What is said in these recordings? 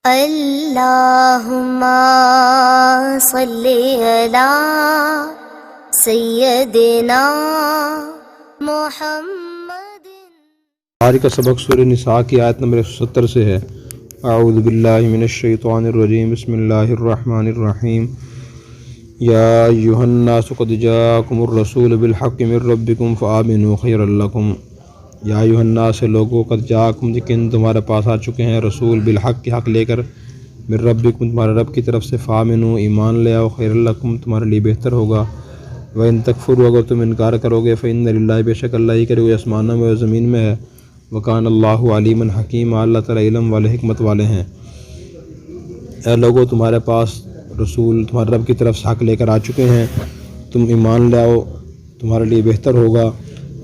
اللہم صلی علی سیدنا محمد۔ آج کا سبق سورہ نساء کی آیت نمبر 170 سے ہے۔ اعوذ باللہ من الشیطان الرجیم، بسم اللہ الرحمن الرحیم۔ یا ایھا الناس قد جاءکم الرسول بالحق من ربکم فآمنوا خیرا لکم۔ یا ایھا الناس لوگو، قد جاءکم یقیناً تمہارے پاس آ چکے ہیں رسول بالحق کے حق لے کر، من ربکم تمہارے رب کی طرف سے، فآمنوا ایمان لے آؤ، خیرا لکم تمہارے لیے بہتر ہوگا۔ وَإِن تَكْفُرُوا اگر تم انکار کرو گے، فإن للہ بے شک اللہ ہی کرے ہوئے آسمانوں میں اور زمین میں ہے، وکان اللہ علیما حکیما اللہ تعالیٰ علم والے حکمت والے ہیں۔ اے لوگو، تمہارے پاس رسول تمہارے رب کی طرف سے حق لے کر آ چکے ہیں، تم ایمان لاؤ تمہارے لیے بہتر ہوگا۔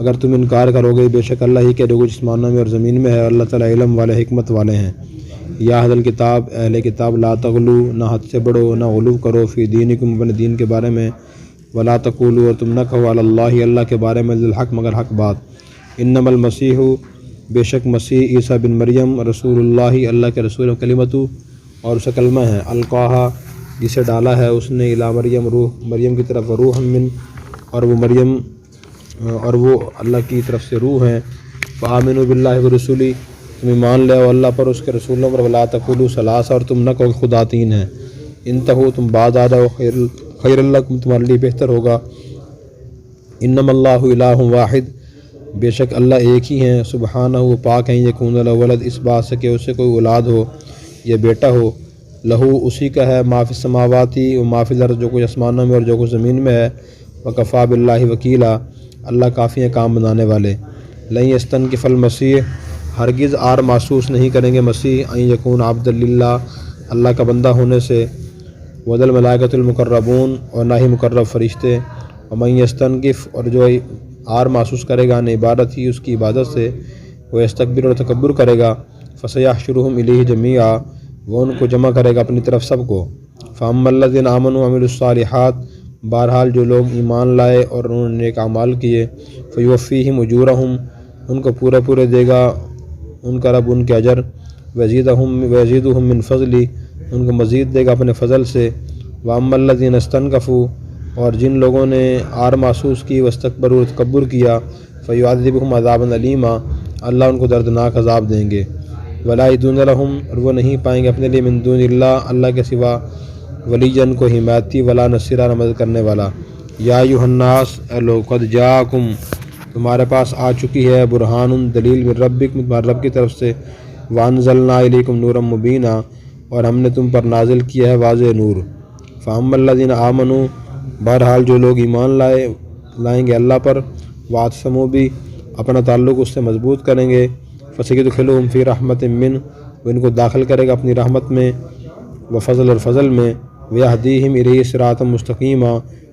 اگر تم انکار کرو گے، بے شک اللہ ہی کے جو کچھ آسمانوں میں اور زمین میں ہے، اللہ تعالیٰ علم والے حکمت والے ہیں۔ یا اہل الکتاب، اہل کتاب، لا تغلو نہ حد سے بڑھو، نہ غلو کرو، فی دینکم اپنے دین کے بارے میں، ولا تقولوا اور تم نہ کہو علی اللہ اللہ کے بارے میں الحق مگر حق بات۔ انما المسیح بے شک مسیح عیسیٰ بن مریم رسول اللہ اللہ کے رسول، کلمتو اور اسے کلمہ ہے، القاہا جسے ڈالا ہے اس نے، الی مریم روح مریم کی طرف، روح من اور وہ مریم اور وہ اللہ کی طرف سے روح ہیں۔ فآمنوا باللہ ورسولی تم ایمان لے آؤ اللہ پر اس کے رسولوں پر، ولا تقولوا ثلاثہ اور تم نہ کہو خدا تین ہے، انتہو تم بعد آ جاؤ، خیر لکم تمہارے لیے بہتر ہوگا۔ انما اللہ الہ واحد بے شک اللہ ایک ہی ہیں، سبحانہ وہ پاک ہیں، یکون لہ ولد اس بات سے کہ اسے کوئی اولاد ہو یا بیٹا ہو، لہو اسی کا ہے، ما فی السماواتی و ما فی الارض جو کچھ آسمانوں میں اور جو کچھ زمین میں ہے، وکفیٰ باللہ وکیلا اللہ کافی ہیں کام بنانے والے۔ لن یستنکف المسیح ہرگز آر محسوس نہیں کریں گے مسیح، ان یکون عبد للہ اللہ کا بندہ ہونے سے، ولا الملائکۃ المقربون اور نہ ہی مقرب فرشتے، ومن یستنکف اور جو آر محسوس کرے گا نے عبادت ہی اس کی عبادت سے، وہ یستکبر اور تکبر کرے گا، فسیحشرہم الیہ جمیعا وہ ان کو جمع کرے گا اپنی طرف سب کو۔ فاما الذین آمنوا وعملوا الصالحات بہرحال جو لوگ ایمان لائے اور انہوں نے نیک اعمال کیے، فیوفیہم اجورہم ان کو پورے دے گا ان کا رب ان کے اجر، ویزیدہم من فضلی ان کو مزید دے گا اپنے فضل سے۔ واما الذین استنکفوا اور جن لوگوں نے آر محسوس کی، واستکبروا اور تکبر کیا، فیعذبہم عذابا علیما اللہ ان کو دردناک عذاب دیں گے۔ ولا یجدون لہم اور وہ نہیں پائیں گے اپنے لیے، من دون اللہ اللہ کے سوا، ولیًا کو حمایتی، ولا نصیرا مدد کرنے والا۔ یا ایھا الناس اے لوگ، قد جاءکم تمہارے پاس آ چکی ہے، برہان دلیل، من ربکم تمہارے رب کی طرف سے، وانزلنا الیکم نورا مبینا اور ہم نے تم پر نازل کیا ہے واضح نور۔ فاما الذین آمنوا بہرحال جو لوگ ایمان لائیں گے اللہ پر، واعتصموا بھی اپنا تعلق اس سے مضبوط کریں گے، فسیدخلہم فی رحمت من وہ ان کو داخل کرے گا اپنی رحمت میں، وفضل اور فضل میں، ویہدیہم الیہ صراطا مستقیما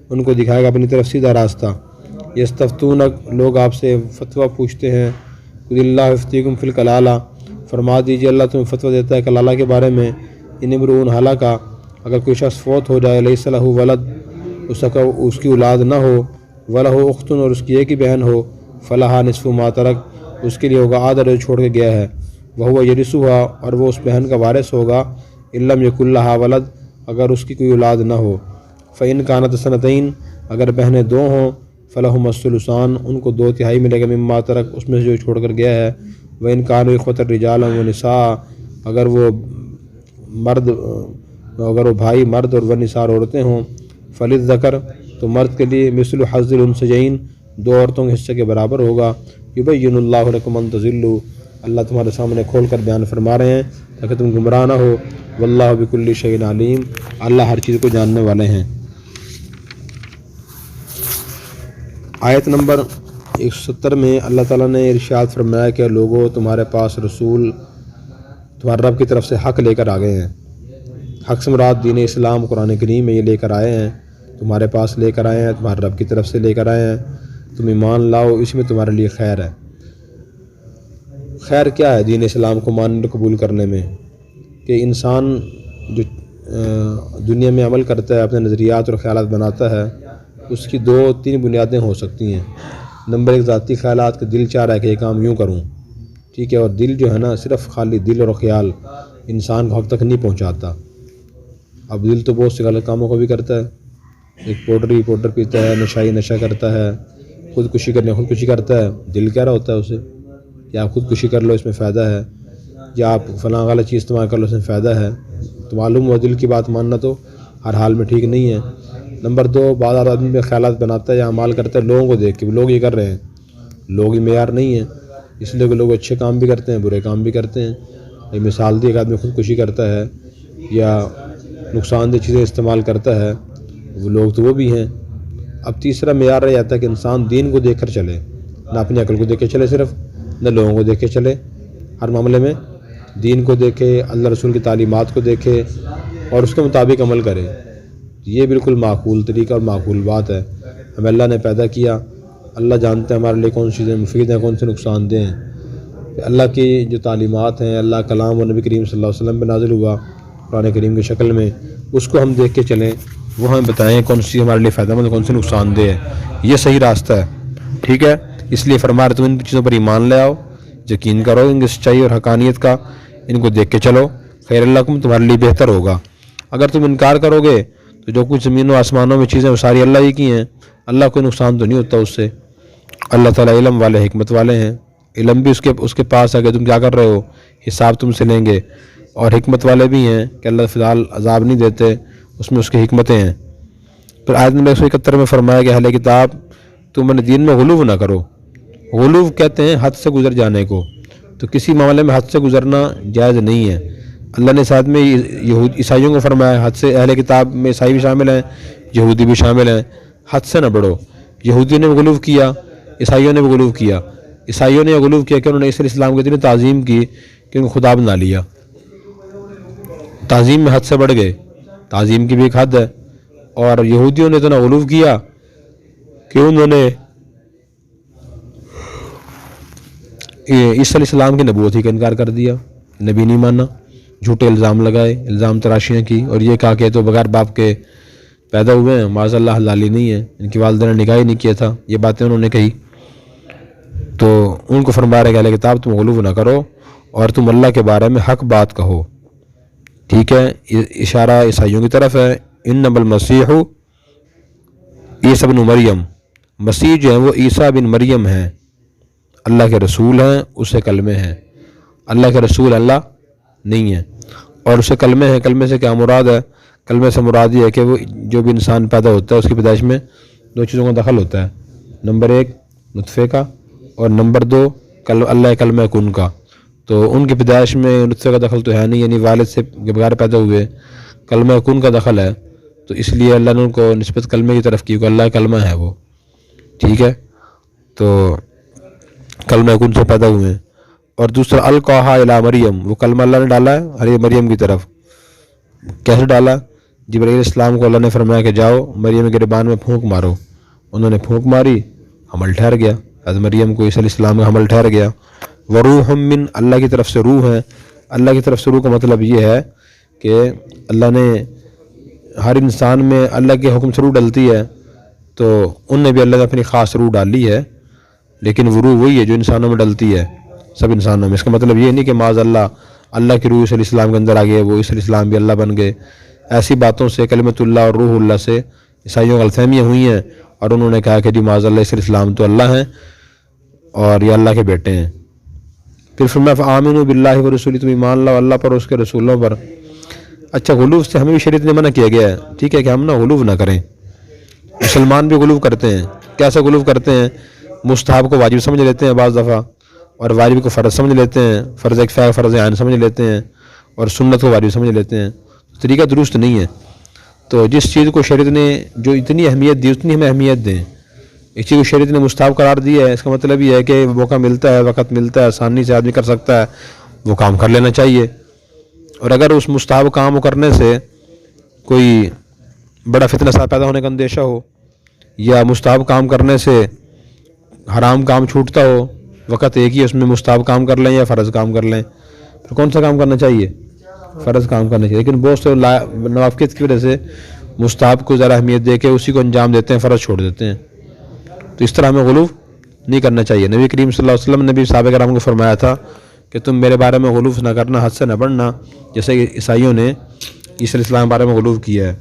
ان کو دکھائے گا اپنی طرف سیدھا راستہ۔ یستفتونک لوگ آپ سے فتویٰ پوچھتے ہیں، قل اللہ یفتیکم فی الکلالہ فرما دیجیے اللہ تمہیں فتویٰ دیتا ہے کلالہ کے بارے میں، ان امرؤ ہلکا اگر کوئی شخص فوت ہو جائے، لیس لہ ولد اس کی اولاد نہ ہو، ولہ اخت اور اس کی ایک ہی بہن ہو، فلہا نصف ما ترک اس کے لیے ہوگا آدھا جو چھوڑ کے گیا ہے، وہو یرثھا اور وہ اس بہن کا وارث ہوگا، ان لم یکن لہا ولد اگر اس کی کوئی اولاد نہ ہو، فإن کانت اثنتین اگر بہنیں دو ہوں، فلہما الثلثان ان کو 2/3 ملے گا، مما ترک اس میں سے جو چھوڑ کر گیا ہے، وإن کانوا اخوة رجالا ونساء اگر وہ بھائی مرد اور ونساء عورتیں ہوں، فللذکر تو مرد کے لیے مثل حظ الانثیین 2 عورتوں کے حصے کے برابر ہوگا۔ یبین اللہ لکم ان تضلوا اللہ تمہارے سامنے کھول کر بیان فرما رہے ہیں تاکہ تم گمراہ نہ ہو، واللہ بکل شیء علیم اللہ ہر چیز کو جاننے والے ہیں۔ آیت نمبر 170 میں اللہ تعالیٰ نے ارشاد فرمایا کہ لوگوں تمہارے پاس رسول تمہارے رب کی طرف سے حق لے کر آ گئے ہیں۔ حق سے مراد دین اسلام قرآن کریم میں یہ لے کر آئے ہیں، تمہارے پاس لے کر آئے ہیں، تمہارے رب کی طرف سے لے کر آئے ہیں، تم ایمان لاؤ اس میں تمہارے لیے خیر ہے۔ خیر کیا ہے دین اسلام کو ماننے قبول کرنے میں؟ کہ انسان جو دنیا میں عمل کرتا ہے، اپنے نظریات اور خیالات بناتا ہے، اس کی 2-3 بنیادیں ہو سکتی ہیں۔ نمبر 1 ذاتی خیالات، کہ دل چاہ رہا ہے کہ یہ کام یوں کروں، ٹھیک ہے، اور دل جو ہے نا صرف خالی دل اور خیال، انسان کو حق تک نہیں پہنچاتا۔ اب دل تو بہت سے غلط کاموں کو بھی کرتا ہے، ایک پاؤڈر پیتا ہے، نشہ کرتا ہے، خودکشی کرتا ہے، دل کہہ رہا ہوتا ہے اسے کہ آپ خودکشی کر لو، اس میں فائدہ ہے، یا آپ فلاں غلط چیز استعمال کر لو، اس میں فائدہ ہے۔ تو معلوم ہوا دل کی بات ماننا تو ہر حال میں ٹھیک نہیں ہے۔ نمبر 2، بعض آدمی میں خیالات بناتا ہے یا اعمال کرتا ہے لوگوں کو دیکھ کے، لوگ یہ کر رہے ہیں، لوگ ہی معیار نہیں ہیں، اس لیے کہ لوگ اچھے کام بھی کرتے ہیں، برے کام بھی کرتے ہیں۔ ایک مثال دی، ایک آدمی خودکشی کرتا ہے یا نقصان دہ چیزیں استعمال کرتا ہے، وہ لوگ تو وہ بھی ہیں۔ اب تیسرا معیار رہ جاتا ہے کہ انسان دین کو دیکھ کر چلے، نہ اپنی عقل کو دیکھ کے چلے صرف، نہ لوگوں کو دیکھ کے چلے، ہر معاملے میں دین کو دیکھے، اللہ رسول کی تعلیمات کو دیکھے اور اس کے مطابق عمل کرے۔ یہ بالکل معقول طریقہ اور معقول بات ہے۔ ہمیں اللہ نے پیدا کیا، اللہ جانتے ہیں ہمارے لیے کون سی چیزیں مفید ہیں، کون سے نقصان دہ ہیں۔ اللہ کی جو تعلیمات ہیں، اللہ کلام و نبی کریم صلی اللہ علیہ وسلم پہ نازل ہوا قرآن کریم کی شکل میں، اس کو ہم دیکھ کے چلیں، وہ ہمیں بتائیں کون سی ہمارے لیے فائدہ مند، کون سی نقصان دہ ہے۔ یہ صحیح راستہ ہے، ٹھیک ہے۔ اس لیے فرما رہے تم ان چیزوں پر ایمان لے آؤ، یقین کرو ان کی سچائی اور حقانیت کا، ان کو دیکھ کے چلو، خیر لکم، تمہارے لیے بہتر ہوگا۔ اگر تم انکار کرو گے تو جو کچھ زمین و آسمانوں میں چیزیں وہ ساری اللہ ہی کی ہیں، اللہ کوئی نقصان تو نہیں ہوتا اس سے۔ اللہ تعالیٰ علم والے، حکمت والے ہیں، علم بھی اس کے پاس ہے کہ تم کیا کر رہے ہو، حساب تم سے لیں گے، اور حکمت والے بھی ہیں کہ اللہ فی الحال عذاب نہیں دیتے، اس میں اس کی حکمتیں ہیں۔ پھر آیت نمبر 171 میں فرمایا کہ اہل کتاب تم اپنے دین میں غلو نہ کرو۔ غلو کہتے ہیں حد سے گزر جانے کو، تو کسی معاملے میں حد سے گزرنا جائز نہیں ہے۔ اللہ نے ساتھ میں عیسائیوں کو فرمایا حد سے، اہل کتاب میں عیسائی بھی شامل ہیں، یہودی بھی شامل ہیں، حد سے نہ بڑھو۔ یہودیوں نے بھی غلو کیا، عیسائیوں نے بھی غلو کیا۔ عیسائیوں نے غلو کیا کہ انہوں نے عیسی علیہ السلام کی اتنی تعظیم کی کہ ان کو خدا بنا لیا، تعظیم میں حد سے بڑھ گئے، تعظیم کی بھی ایک حد ہے۔ اور یہودیوں نے اتنا غلو کیا کہ انہوں نے عیسی علیہ السلام کی نبوت ہی کا انکار کر دیا، نبی نہیں مانا، جھوٹے الزام لگائے، الزام تراشیاں کی، اور یہ کہا کہ تو بغیر باپ کے پیدا ہوئے ہیں، معاذ اللہ حلالی نہیں ہے، ان کی والدہ نے نکاح ہی نہیں کیا تھا، یہ باتیں انہوں نے کہی۔ تو ان کو فرما رہے کہ اہل کتاب تم غلو نہ کرو اور تم اللہ کے بارے میں حق بات کہو، ٹھیک ہے۔ اشارہ عیسائیوں کی طرف ہے، انما المسیح عیسی بن مریم، مسیح جو ہیں وہ عیسیٰ بن مریم ہیں، اللہ کے رسول ہیں، اسے کلمے ہیں۔ اللہ کے رسول اللہ نہیں ہے، اور اسے کلمے ہیں۔ کلمے سے کیا مراد ہے؟ کلمے سے مراد یہ ہے کہ وہ جو بھی انسان پیدا ہوتا ہے اس کی پیدائش میں 2 چیزوں کا دخل ہوتا ہے، نمبر 1 نطفے کا، اور نمبر 2 اللہ کلمہ کن کا۔ تو ان کی پیدائش میں نطفے کا دخل تو ہے نہیں، یعنی والد سے کے بغیر پیدا ہوئے، کلمہ کن کا دخل ہے، تو اس لیے اللہ نے ان کو نسبت کلمے کی طرف کی کہ اللہ کلمہ ہے وہ، ٹھیک ہے۔ تو کلمہ کن سے پیدا ہوئے ہیں۔ اور دوسرا القاہا الی مریم، وہ کلمہ اللہ نے ڈالا ہے ہری مریم کی طرف۔ کیسے ڈالا؟ جبرائیل علیہ السلام کو اللہ نے فرمایا کہ جاؤ مریم کے گریبان میں پھونک مارو، انہوں نے پھونک ماری، حمل ٹھہر گیا، حضرت مریم کو عیسی علیہ السلام کا حمل ٹھہر گیا۔ وروح من، اللہ کی طرف سے روح ہے۔ اللہ کی طرف سے روح کا مطلب یہ ہے کہ اللہ نے ہر انسان میں اللہ کے حکم سے روح ڈلتی ہے، تو ان نے بھی اللہ نے اپنی خاص روح ڈالی ہے، لیکن وہ روح وہی ہے جو انسانوں میں ڈلتی ہے، سب انسانوں میں۔ اس کا مطلب یہ نہیں کہ معاذ اللہ کی روح عیسی علیہ السلام کے اندر آ گئی، وہ عیسی علیہ السلام بھی اللہ بن گئے۔ ایسی باتوں سے کلمۃ اللہ اور روح اللہ سے عیسائیوں کو غلط فہمیاں ہوئی ہیں، اور انہوں نے کہا کہ جی معاذ اللہ عیسی علیہ السلام تو اللہ ہیں اور یہ اللہ کے بیٹے ہیں۔ پھر فرمایا فآمنوا باللہ ورسولہ، تم ایمان لاؤ اللہ پر اور اس کے رسولوں پر۔ اچھا، غلو سے ہمیں بھی شریعت نے منع کیا گیا ہے، ٹھیک ہے، کہ ہم غلو نہ کریں۔ مسلمان بھی غلو کرتے ہیں۔ کیسے غلو کرتے ہیں؟ مستحب کو واجب سمجھ لیتے ہیں بعض دفعہ، اور واجب کو فرض سمجھ لیتے ہیں، فرض کفایہ فرض عین سمجھ لیتے ہیں، اور سنت کو واجب سمجھ لیتے ہیں۔ طریقہ درست نہیں ہے۔ تو جس چیز کو شریعت نے جو اتنی اہمیت دی اتنی ہمیں اہمیت دیں۔ ایک چیز کو شریعت نے مستحب قرار دیا ہے، اس کا مطلب یہ ہے کہ موقع ملتا ہے، وقت ملتا ہے، آسانی سے آدمی کر سکتا ہے، وہ کام کر لینا چاہیے۔ اور اگر اس مستحب کام کو کرنے سے کوئی بڑا فتنہ سا پیدا ہونے کا اندیشہ ہو، یا مستحب کام کرنے سے حرام کام چھوٹتا ہو، وقت ایک ہی اس میں مستحب کام کر لیں یا فرض کام کر لیں، پھر کون سا کام کرنا چاہیے؟ فرض کام کرنا چاہیے۔ لیکن بہت سے نوافقیت کی وجہ سے مستحب کو ذرا اہمیت دے کے اسی کو انجام دیتے ہیں، فرض چھوڑ دیتے ہیں۔ تو اس طرح ہمیں غلو نہیں کرنا چاہیے۔ نبی کریم صلی اللہ علیہ وسلم نے بھی صحابہ کرام کو فرمایا تھا کہ تم میرے بارے میں غلوف نہ کرنا، حد سے نہ بڑھنا، جیسے کہ عیسائیوں نے عیسی علیہ السلام کے بارے میں غلوف کیا ہے۔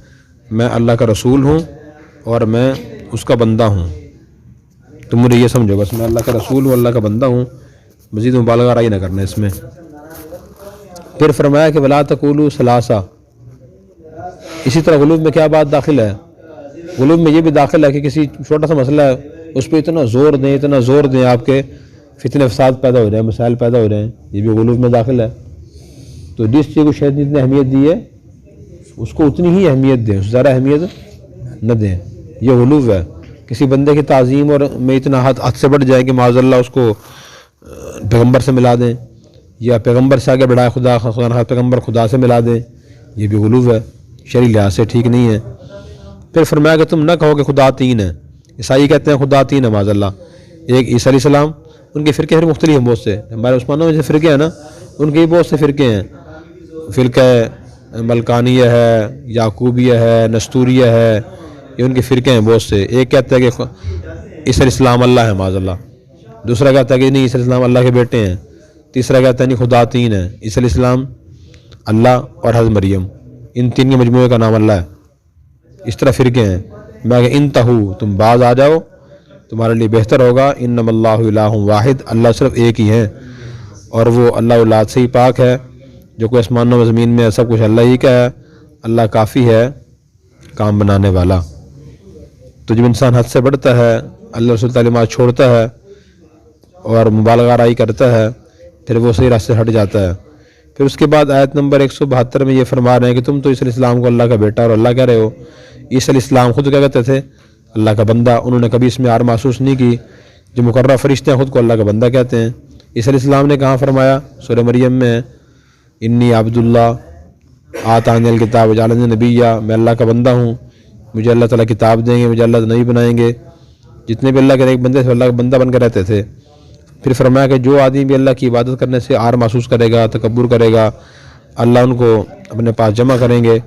میں اللہ کا رسول ہوں اور میں اس کا بندہ ہوں، تم مجھے یہ سمجھو بس، میں اللہ کا رسول ہوں، اللہ کا بندہ ہوں، مزید مبالغہ آرائی نہ کرنا اس میں۔ پھر فرمایا کہ ولا تقولوا ثلاثہ، اسی طرح غلوف میں کیا بات داخل ہے؟ غلوف میں یہ بھی داخل ہے کہ کسی چھوٹا سا مسئلہ ہے اس پہ اتنا زور دیں آپ کے فتنے فساد پیدا ہو رہے ہیں، مسائل پیدا ہو رہے ہیں، یہ بھی غلوف میں داخل ہے۔ تو جس چیز کو شیطان نے اتنی اہمیت دی ہے اس کو اتنی ہی اہمیت دیں، اس سے زیادہ اہمیت نہ دیں، یہ غلوف ہے۔ کسی بندے کی تعظیم اور میں اتنا حد سے بڑھ جائے کہ معاذ اللہ اس کو پیغمبر سے ملا دیں، یا پیغمبر سے آگے بڑھائے خدا پیغمبر خدا سے ملا دیں، یہ بھی غلوف ہے، شرعی لحاظ سے ٹھیک نہیں ہے۔ پھر فرمایا کہ تم نہ کہو کہ خدا تین ہے، عیسائی کہتے ہیں خدا تین ہے معاذ اللہ، ایک عیسی علیہ السلام، ان کے فرقے پھر مختلف ہیں بہت سے، ہمارے عثمانوں میں جو فرقے ہیں نا ان کے بہت سے فرقے ہیں، فرقہ ملکانیہ ہے، یعقوبیہ ہے، نستوریہ ہے، یہ ان کے فرقے ہیں بہت سے۔ ایک کہتا ہے کہ عیسی علیہ السلام اللہ ہے معاذ اللہ، دوسرا کہتا ہے کہ نہیں عیسی علیہ السلام اللہ کے بیٹے ہیں، تیسرا کہتا ہے نہیں خدا تین ہے، عیسی علیہ السلام اللہ اور حضرت مریم، ان تین کے مجموعے کا نام اللہ ہے۔ اس طرح فرقے ہیں۔ میں کہ انتہو، تم باز آ جاؤ، تمہارے لیے بہتر ہوگا۔ انما اللہ الہ واحد، اللہ صرف ایک ہی ہے، اور وہ اللہ اولاد سے ہی پاک ہے، جو کوئی آسمانوں و زمین میں ہے سب کچھ اللہ ہی کا ہے، اللہ کافی ہے کام بنانے والا۔ تو جب انسان حد سے بڑھتا ہے، اللہ رسول تعلیمات چھوڑتا ہے اور مبالغہ آرائی کرتا ہے، پھر وہ صحیح راستے سے ہٹ جاتا ہے۔ پھر اس کے بعد آیت نمبر 172 میں یہ فرما رہے ہیں کہ تم تو عیسی علیہ السلام کو اللہ کا بیٹا اور اللہ کہہ رہے ہو۔ عیسی علیہ السلام خود کیا کہتے تھے؟ اللہ کا بندہ، انہوں نے کبھی اس میں عار محسوس نہیں کی۔ جو مقررہ فرشتے ہیں خود کو اللہ کا بندہ کہتے ہیں۔ عیسی علیہ السلام نے کہاں فرمایا؟ سورہ مریم میں، انی عبداللہ آتانی الکتاب وجعلنی نبیہ، میں اللہ کا بندہ ہوں، مجھے اللہ تعالیٰ کتاب دیں گے، مجھے اللہ نبی بنائیں گے۔ جتنے بھی اللہ کے ایک بندے تھے اللہ کا بندہ بن کے رہتے تھے۔ پھر فرمایا کہ جو آدمی بھی اللہ کی عبادت کرنے سے عار محسوس کرے گا، تکبر کرے گا، اللہ ان کو اپنے پاس جمع کریں گے۔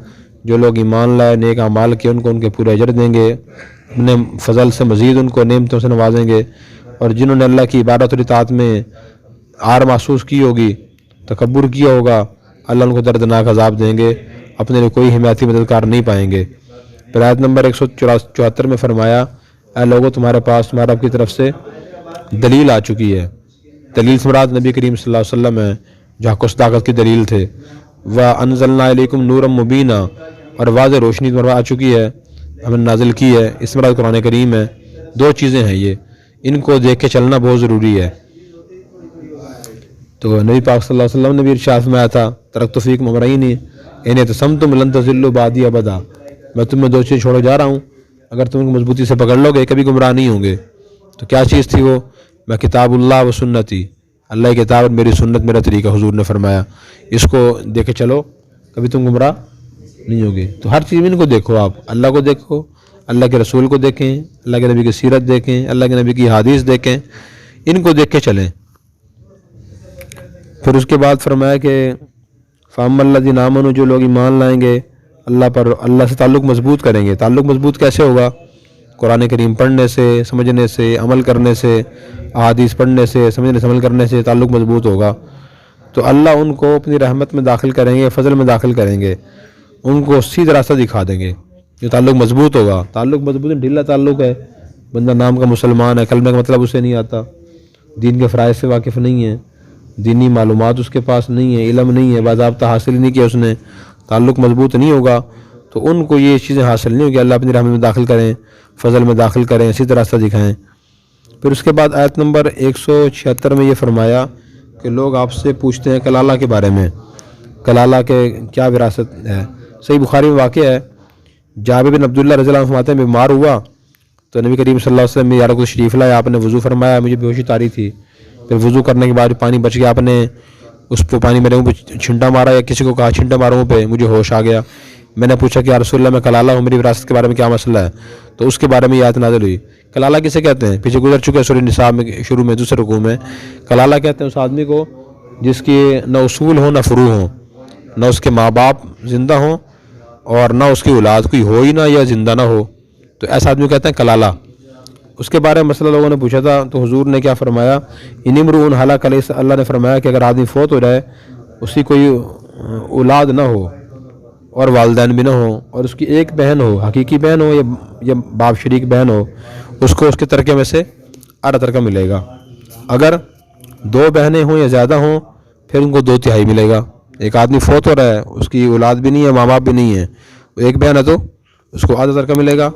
جو لوگ ایمان لائے، نیک اعمال کیے، ان کو ان کے پورے اجر دیں گے، اپنے فضل سے مزید ان کو نعمتوں سے نوازیں گے۔ اور جنہوں نے اللہ کی عبادت اور اطاعت میں عار محسوس کی ہوگی، تکبر کیا ہوگا، اللہ ان کو دردناک عذاب دیں گے، اپنے لیے کوئی حمایتی مددگار نہیں پائیں گے۔ پھر آیت نمبر 174 میں فرمایا، اے لوگو تمہارے پاس تمہارے رب کی طرف سے دلیل آ چکی ہے۔ دلیل سے مراد نبی کریم صلی اللہ علیہ وسلم ہے، جو حق و صداقت کی دلیل تھے۔ وَأَنزَلْنَا إِلَيْكُمْ نُورًا مُبِينًا، اور واضح روشنی تمہارے آ چکی ہے، ہم نے نازل کی ہے۔ اس مراد قرآن کریم ہے۔ دو چیزیں ہیں یہ، ان کو دیکھ کے چلنا بہت ضروری ہے۔ تو نبی پاک صلی اللہ علیہ وسلم نے بھی ارشاد فرمایا تھا، ترکت فیکم امرین ان اعتصمتم لن تضلوا بعدی ابدا، میں تمہیں دو چیز چھوڑے جا رہا ہوں، اگر تم ان کو مضبوطی سے پکڑ لو گے کبھی گمراہ نہیں ہوں گے۔ تو کیا چیز تھی وہ؟ میں کتاب اللہ و سنتی، اللہ کی کتاب اور میری سنت، میرا طریقہ، حضور نے فرمایا اس کو دیکھ کے چلو کبھی تم گمراہ نہیں ہوگے۔ تو ہر چیز میں ان کو دیکھو، آپ اللہ کو دیکھو، اللہ کے رسول کو دیکھیں، اللہ کے نبی کی سیرت دیکھیں، اللہ کے نبی کی حدیث دیکھیں، ان کو دیکھ کے چلیں۔ پھر اس کے بعد فرمایا کہ فَأَمَّا الَّذِينَ آمَنُوا، جو لوگ ایمان لائیں گے اللہ پر، اللہ سے تعلق مضبوط کریں گے۔ تعلق مضبوط کیسے ہوگا؟ قرآن کریم پڑھنے سے، سمجھنے سے، عمل کرنے سے، احادیث پڑھنے سے، سمجھنے سے عمل کرنے سے تعلق مضبوط ہوگا۔ تو اللہ ان کو اپنی رحمت میں داخل کریں گے، فضل میں داخل کریں گے، ان کو سیدھا راستہ دکھا دیں گے۔ جو تعلق مضبوط ہوگا، تعلق مضبوط ڈھیلا تعلق ہے، بندہ نام کا مسلمان ہے، کلمہ کا مطلب اسے نہیں آتا، دین کے فرائض سے واقف نہیں ہے، دینی معلومات اس کے پاس نہیں ہے، علم نہیں ہے، باضابطہ حاصل نہیں کیا اس نے، تعلق مضبوط نہیں ہوگا، تو ان کو یہ چیزیں حاصل نہیں ہوگی۔ اللہ اپنی رحمت میں داخل کریں، فضل میں داخل کریں، اسی طرح راستہ دکھائیں۔ پھر اس کے بعد آیت نمبر 176 میں یہ فرمایا کہ لوگ آپ سے پوچھتے ہیں کلالہ کے بارے میں، کلالہ کے کیا وراثت ہے۔ صحیح بخاری میں واقع ہے، جابر بن عبداللہ رضی اللہ عنہ فرماتے ہیں بیمار ہوا تو نبی کریم صلی اللہ علیہ وسلم نے یارو کو تشریف لایا، آپ نے وضو فرمایا، مجھے بے ہوشی طاری تھی، پھر وضو کرنے کے بعد پانی بچ گیا، آپ نے اس پہ پانی میرے منہ پہ چھنٹا مارا، یا کسی کو کہا چھنٹا مارا منہ پہ، مجھے ہوش آ گیا۔ میں نے پوچھا کہ یا رسول اللہ میں کلالہ ہوں، میری وراثت کے بارے میں کیا مسئلہ ہے؟ تو اس کے بارے میں یہ آیت نازل ہوئی۔ کلالہ کسے کہتے ہیں؟ پیچھے گزر چکے سورہ نساء میں شروع میں دوسرے رکوع میں۔ کلالہ کہتے ہیں اس آدمی کو جس کی نہ اصول ہوں نہ فروع ہوں، نہ اس کے ماں باپ زندہ ہوں اور نہ اس کی اولاد کوئی ہو ہی نہ یا زندہ نہ ہو، تو ایسا آدمی کہتے ہیں کلالہ۔ اس کے بارے میں مسئلہ لوگوں نے پوچھا تھا تو حضور نے کیا فرمایا، انمرؤ ہلاک لیس، اللہ نے فرمایا کہ اگر آدمی فوت ہو جائے، اس کی کوئی اولاد نہ ہو اور والدین بھی نہ ہو، اور اس کی ایک بہن ہو، حقیقی بہن ہو یا باپ شریک بہن ہو، اس کو اس کے ترکے میں سے آدھا ترکہ ملے گا۔ اگر 2 بہنیں ہوں یا زیادہ ہوں پھر ان کو 2/3 ملے گا۔ ایک آدمی فوت ہو رہا ہے، اس کی اولاد بھی نہیں ہے، ماں باپ بھی نہیں ہے، ایک بہن ہے تو اس کو آدھا ترکہ ملے گا،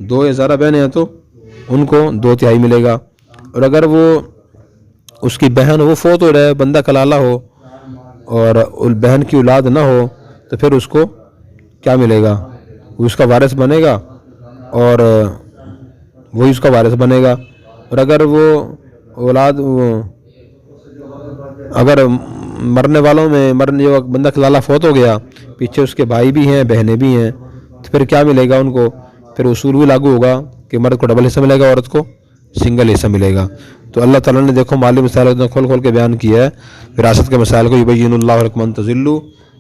2 یا زیادہ بہنیں ہیں تو ان کو 2/3 ملے گا۔ اور اگر وہ اس کی بہن وہ فوت ہو رہا ہے، بندہ کلالہ ہو اور بہن کی اولاد نہ ہو تو پھر اس کو کیا ملے گا، وہ اس کا وارث بنے گا اور وہی اس کا وارث بنے گا۔ اور اگر وہ اولاد اگر مرنے والوں میں جو بندہ کلالہ فوت ہو گیا، پیچھے اس کے بھائی بھی ہیں بہنیں بھی ہیں، تو پھر کیا ملے گا ان کو، پھر اصول بھی لاگو ہوگا کہ مرد کو ڈبل حصہ ملے گا، عورت کو سنگل حصہ ملے گا۔ تو اللہ تعالیٰ نے دیکھو مالی مسائل کھول کھول کے بیان کیا ہے، وراثت کے مسائل کو یبین اللہ لکم ان تضلوا،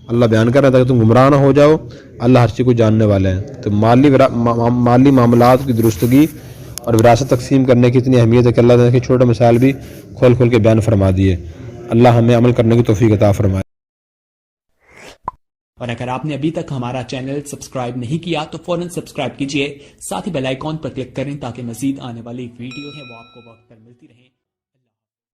اللہ بیان کر رہا ہے تاکہ تم گمراہ نہ ہو جاؤ، اللہ ہر چیز کو جاننے والا ہے۔ تو مالی معاملات کی درستگی اور وراثت تقسیم کرنے کی اتنی اہمیت ہے کہ اللہ تعالیٰ کے چھوٹے مسائل بھی کھول کھول کے بیان فرما دیے۔ اللہ ہمیں عمل کرنے کی توفیق عطا فرمائے۔ اور اگر آپ نے ابھی تک ہمارا چینل سبسکرائب نہیں کیا تو فوراً سبسکرائب کیجئے، ساتھ ہی بیل آئیکن پر کلک کریں تاکہ مزید آنے والی ویڈیو ہے وہ آپ کو وقت پر ملتی رہیں۔